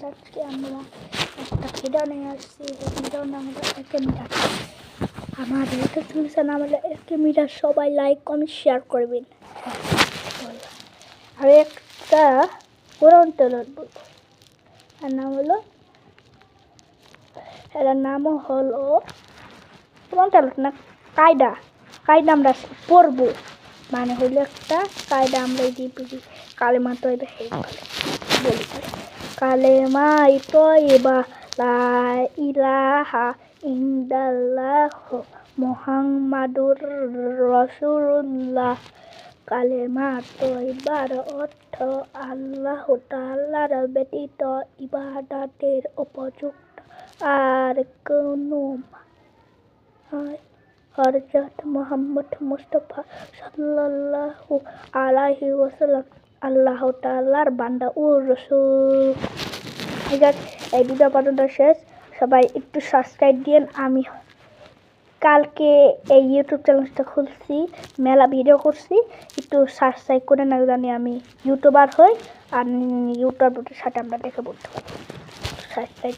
আজকে আমরা একটা ভিডিও নিয়ে আসছি। এই ভিডিওর নাম হলো একে মিটার। আমার ইউটিউব চ্যানেলের নাম হলো একে মিটার। সবাই লাইক কমেন্ট শেয়ার করবেন। আর একটা কোরআন তেলাওয়াত বলবো। এর নাম হলো কোরআন তেলাওয়াত না, কায়দা আমরা পড়বো। মানে হইলো একটা কায়দা আমরা দিবি কালেমা তয়বা বলি। কালেমা তয়বা লা ইলাহা ইল্লাল্লাহ মুহাম্মাদুর রাসূলুল্লাহ। কালেমা তয়বার অর্থ আল্লাহ তাআলার ব্যতীত ইবাদতের উপযুক্ত আর কোনো হযরত মুহাম্মদ মুস্তাফা সাল্লাল্লাহু আলাইহি ওয়াসাল্লাম আল্লাহ তাআলার বান্দা ও রাসূল। ঠিক আছে, এই ভিডিও পর্যন্ত শেষ। সবাই একটু সাবস্ক্রাইব দিন। আমি কালকে এই ইউটিউব চ্যানেলটা খুলছি, মেলা ভিডিও করছি, একটু সাবস্ক্রাইব করে না জানি আমি ইউটিউবার হই আর ইউটিউবের সাথে আমরা দেখে বলতে পারি। সাবস্ক্রাইব